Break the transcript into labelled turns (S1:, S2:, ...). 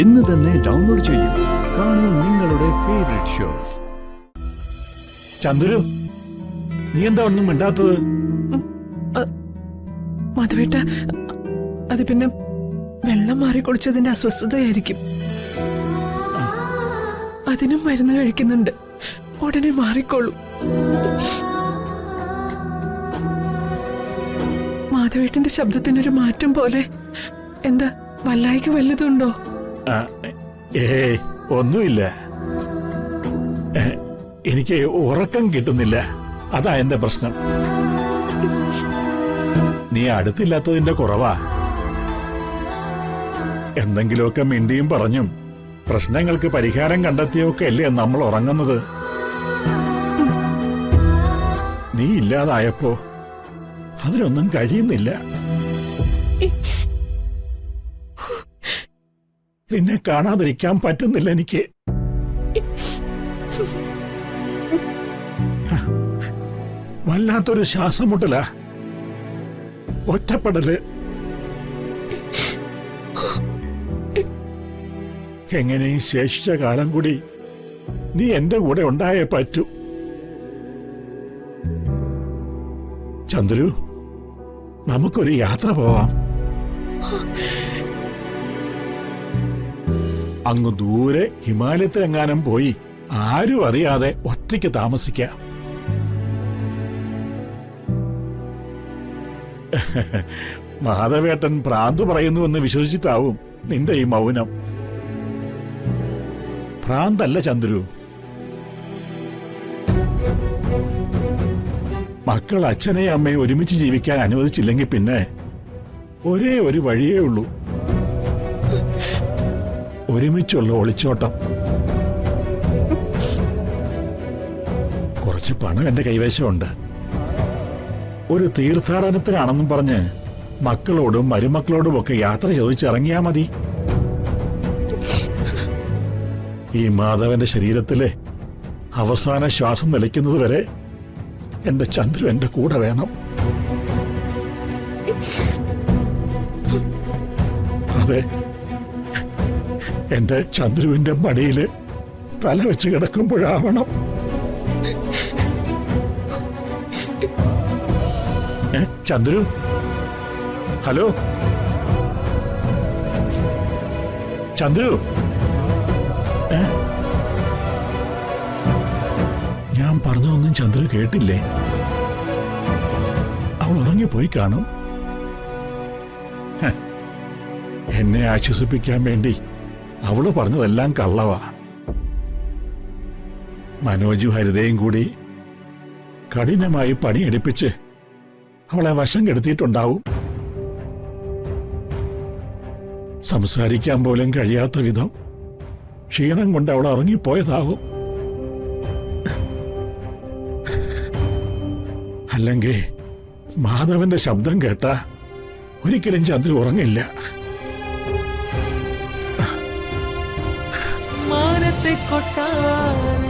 S1: ഇന്ന് തന്നെ ഡൗൺലോഡ് ചെയ്യൂ. കാണൂ നിങ്ങളുടെ ഫേവറേറ്റ് ഷോസ്.
S2: ചന്ദ്രു, നീ എന്താ ഒന്നും മിണ്ടാത്തത്?
S3: മാധവേട്ട, അത് പിന്നെ വെള്ളം മാറി കുളിച്ചതിന്റെ അസ്വസ്ഥതയായിരിക്കും. അതിനും മരുന്ന് കഴിക്കുന്നുണ്ട്. ഉടനെ മാറിക്കോളൂ. മാധവേട്ടന്റെ ശബ്ദത്തിനൊരു മാറ്റം പോലെ. എന്താ, വല്ലായ്ക്ക് വല്ലതുണ്ടോ?
S2: ഏയ്, ഒന്നുമില്ല. എനിക്ക് ഉറക്കം കിട്ടുന്നില്ല, അതാ എന്റെ പ്രശ്നം. നീ അടുത്തില്ലാത്തതിന്റെ കുറവാ. എന്തെങ്കിലുമൊക്കെ മിണ്ടിയും പറഞ്ഞും പ്രശ്നങ്ങൾക്ക് പരിഹാരം കണ്ടെത്തിയൊക്കെ അല്ലേ നമ്മൾ ഉറങ്ങുന്നത്. നീ ഇല്ലാതായപ്പോ അതിനൊന്നും കഴിയുന്നില്ല. നിന്നെ കാണാതിരിക്കാൻ പറ്റുന്നില്ല എനിക്ക്. വല്ലാത്തൊരു ശ്വാസമുട്ടല, ഒറ്റപ്പെടല്. എങ്ങനെയും ശേഷിച്ച കാലം കൂടി നീ എന്റെ കൂടെ ഉണ്ടായേ പറ്റൂ. ചന്ദ്രു, നമുക്കൊരു യാത്ര പോവാം. അങ്ങ് ദൂരെ ഹിമാലയത്തിലെങ്ങാനും പോയി ആരും അറിയാതെ ഒറ്റയ്ക്ക് താമസിക്കാം. മാധവേട്ടൻ ഭ്രാന്ത് പറയുന്നുവെന്ന് വിശ്വസിച്ചിട്ടാവും നിന്റെ ഈ മൗനം. ഭ്രാന്തല്ല ചന്ദ്രു. മക്കൾ അച്ഛനെയും അമ്മയും ഒരുമിച്ച് ജീവിക്കാൻ അനുവദിച്ചില്ലെങ്കിൽ പിന്നെ ഒരേ ഒരു വഴിയേ ഉള്ളൂ, ഒരുമിച്ചുള്ള ഒളിച്ചോട്ടം. കുറച്ച് പണം എന്റെ കൈവശമുണ്ട്. ഒരു തീർത്ഥാടനത്തിനാണെന്നും പറഞ്ഞ് മക്കളോടും മരുമക്കളോടുമൊക്കെ യാത്ര ചോദിച്ചിറങ്ങിയാ മതി. ഈ മാധവന്റെ ശരീരത്തിലെ അവസാന ശ്വാസം നിലയ്ക്കുന്നതുവരെ എന്റെ ചന്ദ്രു എന്റെ കൂടെ വേണം. അതെ, എന്റെ ചന്ദ്രുവിന്റെ മടിയില് തല വെച്ച് കിടക്കുമ്പോഴാവണം. ചന്ദ്രു, ഹലോ ചന്ദ്രു. ഞാൻ പറഞ്ഞതൊന്നും ചന്ദ്രു കേട്ടില്ലേ? അവൾ ഉറങ്ങിപ്പോയി കാണും. എന്നെ ആശ്വസിപ്പിക്കാൻ വേണ്ടി അവള് പറഞ്ഞതെല്ലാം കള്ളവാ. മനോജു ഹരിതയും കൂടി കഠിനമായി പണിയെടുപ്പിച്ച് അവളെ വശം കെടുത്തിയിട്ടുണ്ടാവും. സംസാരിക്കാൻ പോലും കഴിയാത്ത വിധം ക്ഷീണം കൊണ്ട് അവൾ ഇറങ്ങിപ്പോയതാവും. അല്ലെങ്കിൽ മാധവന്റെ ശബ്ദം കേട്ട ഒരിക്കലും ചന്ദ്രു ഉറങ്ങില്ല.
S4: മാനത്തെ കൊട്ടാരം